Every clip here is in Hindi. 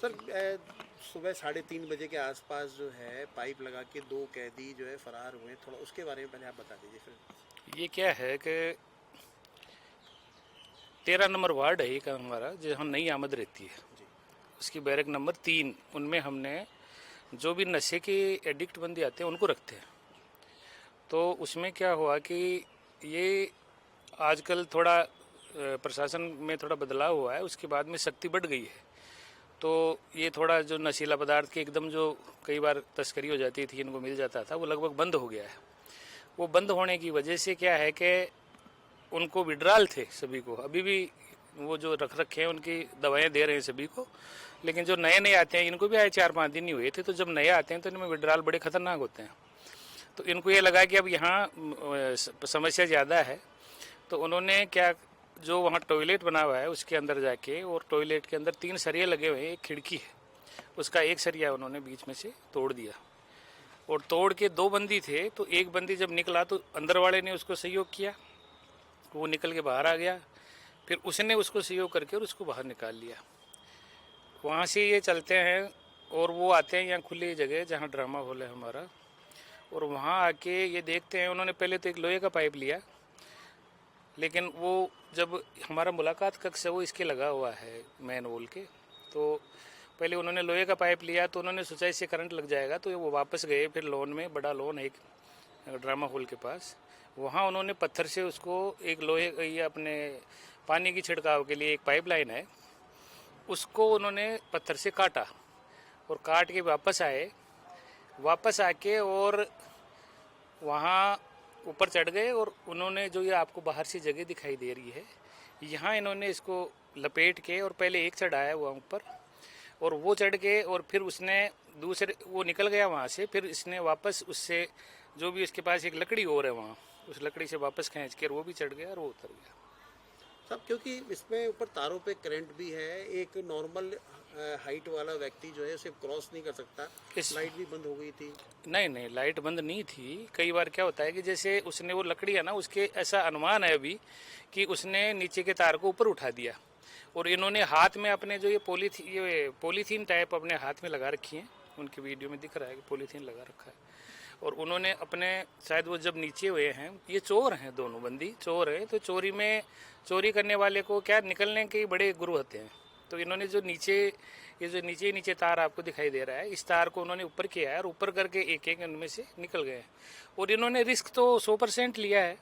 सर सुबह 3:30 बजे के आसपास जो है पाइप लगा के 2 कैदी जो है फरार हुए, थोड़ा उसके बारे में पहले आप बता दीजिए फिर। ये क्या है कि 13 नंबर वार्ड है एक हमारा, जहाँ नई आमद रहती है, जी। उसकी बैरक नंबर 3, उनमें हमने जो भी नशे के एडिक्ट बंदे आते हैं उनको रखते हैं। तो उसमें क्या हुआ कि ये आजकल थोड़ा प्रशासन में थोड़ा बदलाव हुआ है, उसके बाद में सख्ती बढ़ गई है। तो ये थोड़ा जो नशीला पदार्थ के एकदम जो कई बार तस्करी हो जाती थी, इनको मिल जाता था, वो लगभग बंद हो गया है। वो बंद होने की वजह से क्या है कि उनको विड्राल थे सभी को, अभी भी वो जो रख रखे हैं उनकी दवाएं दे रहे हैं सभी को। लेकिन जो नए नए आते हैं, इनको भी आए 4-5 दिन ही हुए थे, तो जब नए आते हैं तो इनमें विड्राल बड़े खतरनाक होते हैं। तो इनको ये लगा कि अब यहाँ समस्या ज़्यादा है, तो उन्होंने क्या, जो वहाँ टॉयलेट बना हुआ है उसके अंदर जाके, और टॉयलेट के अंदर 3 सरिये लगे हुए हैं, एक खिड़की है, उसका एक सरिया उन्होंने बीच में से तोड़ दिया। और तोड़ के 2 बंदी थे, तो एक बंदी जब निकला तो अंदर वाले ने उसको सहयोग किया, वो निकल के बाहर आ गया, फिर उसने उसको सहयोग करके और उसको बाहर निकाल लिया। वहाँ से ये चलते हैं और वो आते हैं यहाँ खुली जगह जहाँ ड्रामा हॉल है हमारा, और वहाँ आके ये देखते हैं, उन्होंने पहले तो एक लोहे का पाइप लिया, लेकिन वो जब हमारा मुलाकात कक्ष है वो इसके लगा हुआ है मेन वॉल के, तो पहले उन्होंने लोहे का पाइप लिया, तो उन्होंने सोचा इससे करंट लग जाएगा, तो वो वापस गए। फिर लॉन में, बड़ा लॉन है एक ड्रामा हॉल के पास, वहाँ उन्होंने पत्थर से उसको एक लोहे, ये अपने पानी की छिड़काव के लिए एक पाइप लाइन है, उसको उन्होंने पत्थर से काटा, और काट के वापस आए। वापस आके और वहाँ ऊपर चढ़ गए, और उन्होंने जो ये आपको बाहर से जगह दिखाई दे रही है, यहाँ इन्होंने इसको लपेट के, और पहले एक चढ़ाया वहाँ ऊपर, और वो चढ़ के, और फिर उसने दूसरे, वो निकल गया वहाँ से, फिर इसने वापस उससे जो भी इसके पास एक लकड़ी और है वहाँ, उस लकड़ी से वापस खींच के वो भी चढ़ गया और वो उतर गया। सब क्योंकि इसमें ऊपर तारों पे करंट भी है, एक नॉर्मल हाइट वाला व्यक्ति जो है उसे क्रॉस नहीं कर सकता। लाइट भी बंद हो गई थी। नहीं नहीं, लाइट बंद नहीं थी। कई बार क्या होता है कि जैसे उसने वो लकड़ी है ना, उसके ऐसा अनुमान है अभी कि उसने नीचे के तार को ऊपर उठा दिया, और इन्होंने हाथ में अपने जो ये पॉलीथीन टाइप अपने हाथ में लगा रखी है, उनकी वीडियो में दिख रहा है कि पॉलीथीन लगा रखा है, और उन्होंने अपने, शायद वो जब नीचे हुए हैं, ये चोर हैं, दोनों बंदी चोर हैं, तो चोरी करने वाले को क्या निकलने के बड़े गुरु होते हैं। तो इन्होंने जो नीचे, ये जो नीचे तार आपको दिखाई दे रहा है, इस तार को उन्होंने ऊपर किया है, और ऊपर करके एक एक उनमें से निकल गए। और इन्होंने रिस्क तो 100% लिया है,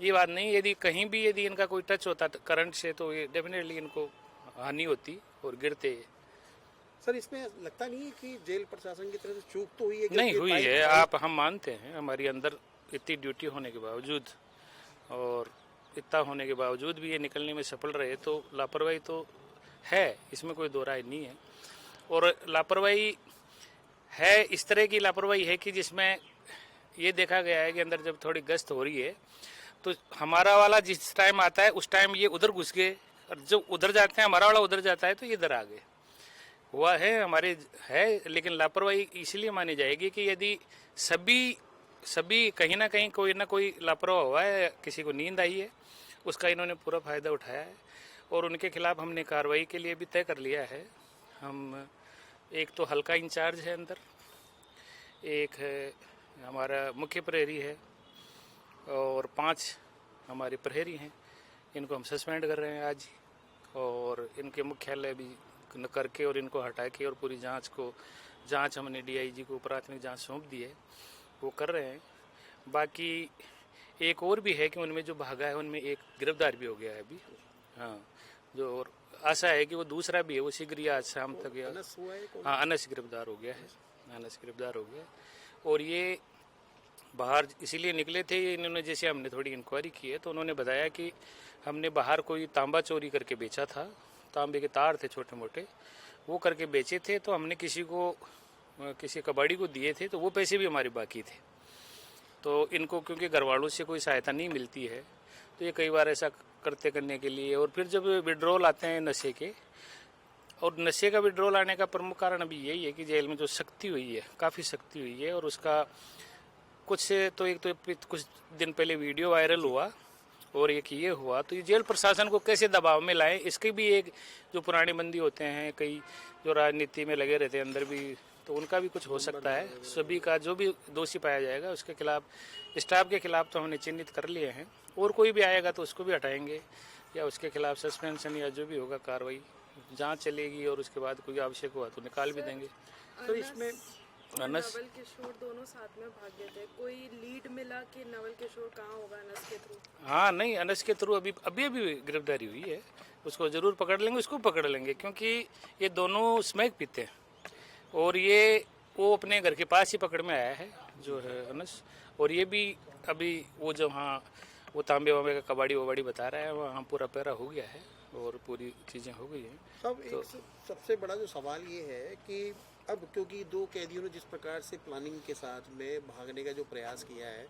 ये बात नहीं। यदि कहीं भी यदि इनका कोई टच होता करंट से, तो ये डेफिनेटली इनको हानि होती और गिरते। सर इसमें लगता नहीं है कि जेल प्रशासन की तरफ से चूक तो हुई है? नहीं हुई है, आप, हम मानते हैं, हमारी अंदर इतनी ड्यूटी होने के बावजूद और इतना होने के बावजूद भी ये निकलने में सफल रहे, तो लापरवाही तो है, इसमें कोई दो राय नहीं है। और लापरवाही है, इस तरह की लापरवाही है कि जिसमें ये देखा गया है कि अंदर जब थोड़ी गश्त हो रही है, तो हमारा वाला जिस टाइम आता है उस टाइम ये उधर घुस गए, और जब उधर जाते हैं हमारा वाला उधर जाता है तो ये इधर आ गए। हुआ है हमारे, है, लेकिन लापरवाही इसलिए मानी जाएगी कि यदि सभी कहीं ना कोई लापरवाह हुआ है, किसी को नींद आई है, उसका इन्होंने पूरा फ़ायदा उठाया है, और उनके खिलाफ हमने कार्रवाई के लिए भी तय कर लिया है। हम, एक तो हल्का इंचार्ज है अंदर, एक है हमारा मुख्य प्रहरी है, और 5 हमारे प्रहरी हैं, इनको हम सस्पेंड कर रहे हैं आज ही, और इनके मुख्यालय भी करके और इनको हटा के, और पूरी जांच हमने डीआईजी को प्राथमिक जांच सौंप दी है, वो कर रहे हैं। बाकी एक और भी है कि उनमें जो भागा है उनमें एक गिरफ्तार भी हो गया है अभी, हाँ, जो, और आशा है कि वो दूसरा भी है, वो शीघ्र ही आज शाम तक या, हाँ, अनस गिरफ्तार हो गया है, अनस गिरफ्तार हो गया। और ये बाहर इसीलिए निकले थे, इन्होंने, जैसे हमने थोड़ी इंक्वायरी की है तो उन्होंने बताया कि हमने बाहर कोई तांबा चोरी करके बेचा था, तांबे के तार थे छोटे मोटे, वो करके बेचे थे, तो हमने किसी कबाड़ी को दिए थे, तो वो पैसे भी हमारे बाकी थे। तो इनको क्योंकि घर वालों से कोई सहायता नहीं मिलती है, तो ये कई बार ऐसा करने के लिए, और फिर जब विड्रॉल आते हैं नशे के, और नशे का विड्रॉल आने का प्रमुख कारण अभी यही है कि जेल में जो सख्ती हुई है, काफ़ी सख्ती हुई है, और उसका कुछ दिन पहले वीडियो वायरल हुआ, और एक ये हुआ, तो ये जेल प्रशासन को कैसे दबाव में लाएं, इसके भी एक जो पुराने बंदी होते हैं, कई जो राजनीति में लगे रहते हैं अंदर भी, तो उनका भी कुछ हो सकता है। सभी का जो भी दोषी पाया जाएगा उसके खिलाफ, स्टाफ के खिलाफ तो हमने चिन्हित कर लिए हैं, और कोई भी आएगा तो उसको भी हटाएंगे या उसके खिलाफ सस्पेंशन या जो भी होगा कार्रवाई जांच चलेगी, और उसके बाद कोई आवश्यक हुआ तो निकाल भी देंगे। तो इसमें नवल किशोर दोनों साथ में भाग गए थे, कोई लीड मिला कि नवल किशोर कहाँ होगा अनस के थ्रू? हाँ नहीं, अनस के थ्रू अभी गिरफ्तारी हुई है, उसको ज़रूर पकड़ लेंगे, उसको पकड़ लेंगे, क्योंकि ये दोनों स्मैक पीते हैं, और ये वो अपने घर के पास ही पकड़ में आया है जो है अनस, और ये भी अभी वो जो हाँ वो तांबे वांबे का कबाड़ी वबाड़ी बता रहा है, वहाँ पूरा पैरा हो गया है और पूरी चीज़ें हो गई हैं। सब एक सबसे बड़ा जो सवाल ये है कि अब क्योंकि दो कैदियों ने जिस प्रकार से प्लानिंग के साथ में भागने का जो प्रयास किया है,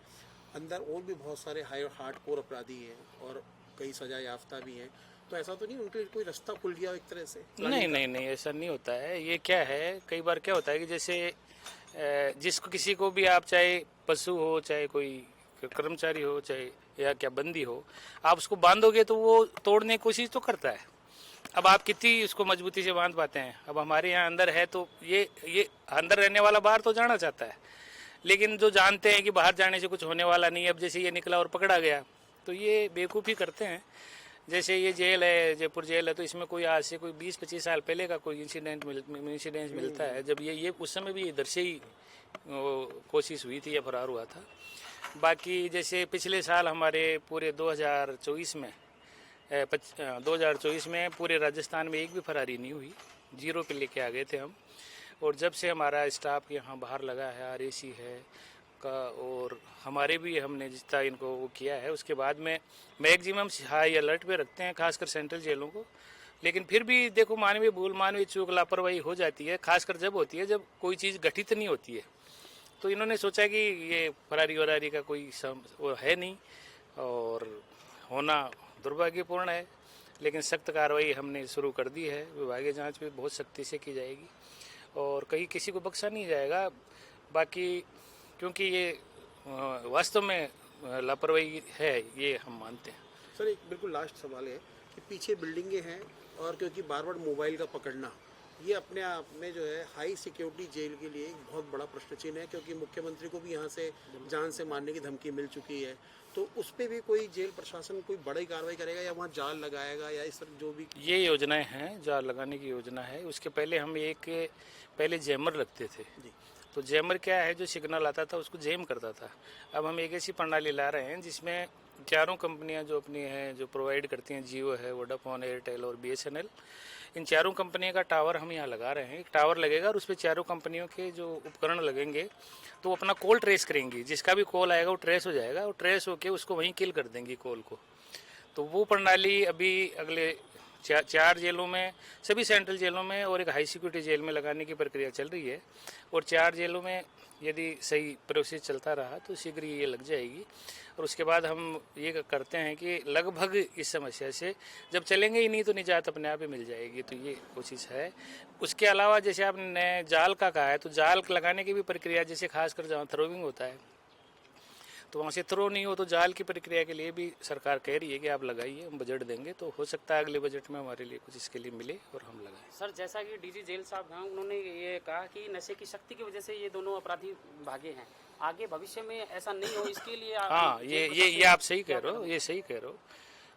अंदर और भी बहुत सारे हार्डकोर अपराधी हैं और कई सजा याफ्ता भी हैं, तो ऐसा तो नहीं उनके लिए कोई रास्ता खुल गया एक तरह से? नहीं, ऐसा नहीं होता है। ये क्या है, कई बार क्या होता है कि जैसे जिसको किसी को भी आप, चाहे पशु हो, चाहे कोई कर्मचारी हो, चाहे या क्या बंदी हो, आप उसको बांधोगे तो वो तोड़ने की कोशिश तो करता है। अब आप कितनी उसको मजबूती से बांध पाते हैं? अब हमारे यहाँ अंदर है तो ये अंदर रहने वाला बाहर तो जाना चाहता है, लेकिन जो जानते हैं कि बाहर जाने से कुछ होने वाला नहीं, अब जैसे ये निकला और पकड़ा गया तो ये बेवकूफ़ी करते हैं। जैसे ये जेल है, जयपुर जेल है, तो इसमें कोई आज से कोई 20-25 साल पहले का कोई इंसिडेंट मिलता है, जब ये उस समय भी इधर से ही कोशिश हुई थी या फरार हुआ था। बाकी जैसे पिछले साल हमारे पूरे 2024 में पूरे राजस्थान में एक भी फरारी नहीं हुई, 0 पे लेके आ गए थे हम। और जब से हमारा स्टाफ यहाँ बाहर लगा है, RAC है का, और हमारे भी हमने जितना इनको वो किया है, उसके बाद में मैक्सिमम हाई अलर्ट पे रखते हैं, खासकर सेंट्रल जेलों को। लेकिन फिर भी देखो, मानवीय भूल, मानवीय चूक, लापरवाही हो जाती है, खासकर जब होती है जब कोई चीज़ गठित नहीं होती है। तो इन्होंने सोचा कि ये फरारी वरारी का कोई वो है नहीं और होना दुर्भाग्यपूर्ण है, लेकिन सख्त कार्रवाई हमने शुरू कर दी है। विभागीय जांच भी बहुत सख्ती से की जाएगी और कहीं किसी को बख्शा नहीं जाएगा। बाकी क्योंकि ये वास्तव में लापरवाही है, ये हम मानते हैं। सर एक बिल्कुल लास्ट सवाल है कि पीछे बिल्डिंगें हैं और क्योंकि बार बार मोबाइल का पकड़ना, ये अपने आप में जो है हाई सिक्योरिटी जेल के लिए एक बहुत बड़ा प्रश्न चिन्ह है, क्योंकि मुख्यमंत्री को भी यहाँ से जान से मारने की धमकी मिल चुकी है। तो उस पर भी कोई जेल प्रशासन कोई बड़ी कार्रवाई करेगा या वहाँ जाल लगाएगा या इस तरह जो भी? ये योजनाएं हैं, जाल लगाने की योजना है। उसके पहले हम पहले जैमर लगते थे जी। तो जैमर क्या है, जो सिग्नल आता था उसको जैम करता था। अब हम एक ऐसी प्रणाली ला रहे हैं जिसमें चारों कंपनियां जो अपनी हैं, जो प्रोवाइड करती हैं, जियो है, वोडाफोन, एयरटेल और BSNL, इन चारों कंपनियों का टावर हम यहाँ लगा रहे हैं। एक टावर लगेगा और उस पर चारों कंपनियों के जो उपकरण लगेंगे, तो वो अपना कॉल ट्रेस करेंगी। जिसका भी कॉल आएगा वो ट्रेस हो जाएगा, और ट्रेस होके उसको वहीं किल कर देंगी कॉल को। तो वो प्रणाली अभी अगले 4 जेलों में, सभी सेंट्रल जेलों में और एक हाई सिक्योरिटी जेल में लगाने की प्रक्रिया चल रही है। और 4 जेलों में यदि सही प्रोसेस चलता रहा तो शीघ्र ये लग जाएगी। और उसके बाद हम ये करते हैं कि लगभग इस समस्या से जब चलेंगे ही नहीं तो निजात अपने आप ही मिल जाएगी। तो ये कोशिश है। उसके अलावा जैसे आपने जाल का कहा है, तो जाल लगाने की भी प्रक्रिया, जैसे खासकर जहाँ थ्रोविंग होता है तो वहाँ से थ्रो नहीं हो तो जाल की प्रक्रिया के लिए भी सरकार कह रही है कि आप लगाइए, हम बजट देंगे। तो हो सकता है अगले बजट में हमारे लिए कुछ इसके लिए मिले और हम लगाएं। सर जैसा कि DG जेल साहब हैं, उन्होंने ये कहा कि नशे की शक्ति की वजह से ये दोनों अपराधी भागे हैं, आगे भविष्य में ऐसा नहीं हो इसके लिए हाँ, ये आप सही कह रहे हो, ये सही कह रहे हो।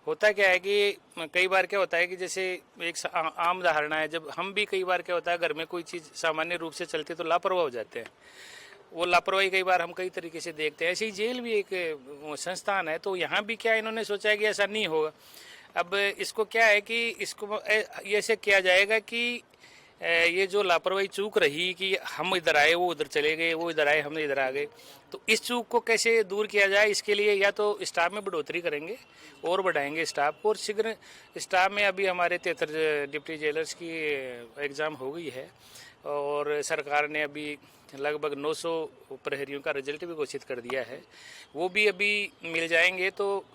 होता क्या है कि कई बार क्या होता है कि जैसे एक आम धारणा है, जब हम भी कई बार क्या होता है घर में कोई चीज़ सामान्य रूप से चलती तो लापरवाह हो जाते हैं। वो लापरवाही कई बार हम कई तरीके से देखते हैं। ऐसे ही जेल भी एक संस्थान है, तो यहाँ भी क्या इन्होंने सोचा है कि ऐसा नहीं होगा। अब इसको क्या है कि इसको ऐसे किया जाएगा कि ये जो लापरवाही चूक रही कि हम इधर आए वो उधर चले गए, वो इधर आए हम इधर आ गए, तो इस चूक को कैसे दूर किया जाए, इसके लिए या तो स्टाफ में बढ़ोतरी करेंगे और बढ़ाएंगे स्टाफ को। और शीघ्र स्टाफ में अभी हमारे 73 डिप्टी जेलर्स की एग्ज़ाम हो गई है और सरकार ने अभी लगभग 900 प्रहरियों का रिजल्ट भी घोषित कर दिया है। वो भी अभी मिल जाएंगे। तो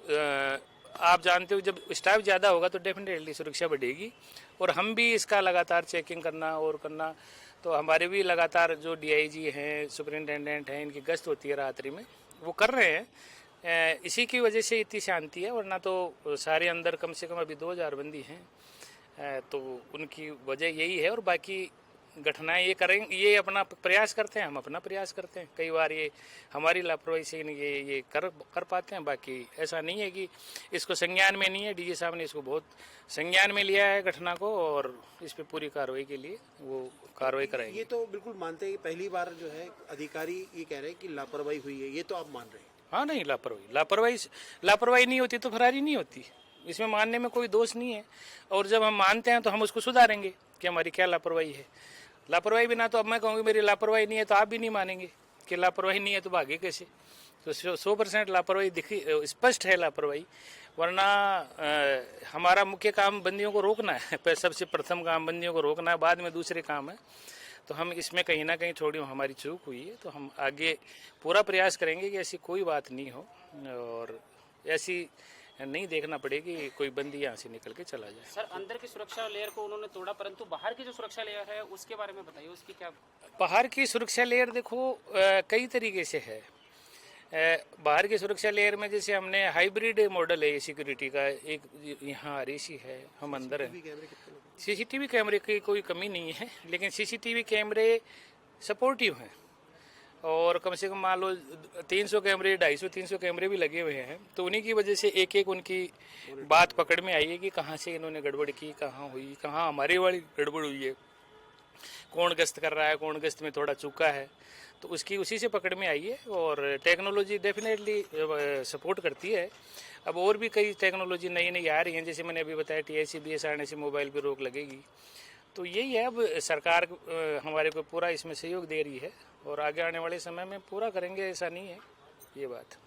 आप जानते हो जब स्टाफ ज़्यादा होगा तो डेफिनेटली सुरक्षा बढ़ेगी और हम भी इसका लगातार चेकिंग करना और करना। तो हमारे भी लगातार जो DIG हैं, सुपरिटेंडेंट हैं, इनकी गश्त होती है रात्रि में, वो कर रहे हैं। इसी की वजह से इतनी शांति है, वरना तो सारे अंदर कम से कम अभी 2000 बंदी हैं। तो उनकी वजह यही है, और बाकी घटनाएं ये करेंगे, ये अपना प्रयास करते हैं, हम अपना प्रयास करते हैं। कई बार ये हमारी लापरवाही से ये कर पाते हैं। बाकी ऐसा नहीं है कि इसको संज्ञान में नहीं है। डीजी साहब ने इसको बहुत संज्ञान में लिया है घटना को, और इस पे पूरी कार्रवाई के लिए वो कार्रवाई कराएंगे। ये तो बिल्कुल मानते हैं कि पहली बार जो है अधिकारी ये कह रहे हैं कि लापरवाही हुई है, ये तो आप मान रहे हैं? हाँ, नहीं, लापरवाही नहीं होती तो फरारी नहीं होती। इसमें मानने में कोई दोष नहीं है, और जब हम मानते हैं तो हम उसको सुधारेंगे कि हमारी क्या लापरवाही है। लापरवाही बिना तो अब मैं कहूँगी मेरी लापरवाही नहीं है, तो आप भी नहीं मानेंगे कि लापरवाही नहीं है, तो भागे कैसे? तो 100% लापरवाही दिखी, स्पष्ट है लापरवाही। वरना हमारा मुख्य काम बंदियों को रोकना है। सबसे प्रथम काम बंदियों को रोकना है, बाद में दूसरे काम है। तो हम इसमें कहीं ना कहीं थोड़ी हमारी चूक हुई है, तो हम आगे पूरा प्रयास करेंगे कि ऐसी कोई बात नहीं हो, और ऐसी नहीं देखना पड़ेगी कोई बंदी यहाँ से निकल के चला जाए। सर, अंदर की सुरक्षा लेयर को उन्होंने तोड़ा, परंतु बाहर की जो सुरक्षा लेयर है उसके बारे में बताइए, उसकी क्या? बाहर की सुरक्षा लेयर देखो कई तरीके से है। बाहर की सुरक्षा लेयर में जैसे हमने हाइब्रिड मॉडल है सिक्योरिटी का, एक यहाँ REC है, हम अंदर हैं। CCTV कैमरे की कोई कमी नहीं है, लेकिन CCTV कैमरे सपोर्टिव हैं, और कम से कम मान लो 300 कैमरे, 250-300 कैमरे भी लगे हुए हैं। तो उन्हीं की वजह से एक एक उनकी बात पकड़ में आई है कि कहाँ से इन्होंने गड़बड़ की, कहाँ हुई, कहाँ हमारी वाली गड़बड़ हुई है, कौन गश्त कर रहा है, कौन गश्त में थोड़ा चूका है। तो उसकी उसी से पकड़ में आई है, और टेक्नोलॉजी डेफिनेटली सपोर्ट करती है। अब और भी कई टेक्नोलॉजी नई नई आ रही हैं, जैसे मैंने अभी बताया TIC-BS आने से मोबाइल पर रोक लगेगी। तो यही है, अब सरकार हमारे को पूरा इसमें सहयोग दे रही है, और आगे आने वाले समय में पूरा करेंगे, ऐसा नहीं है ये बात।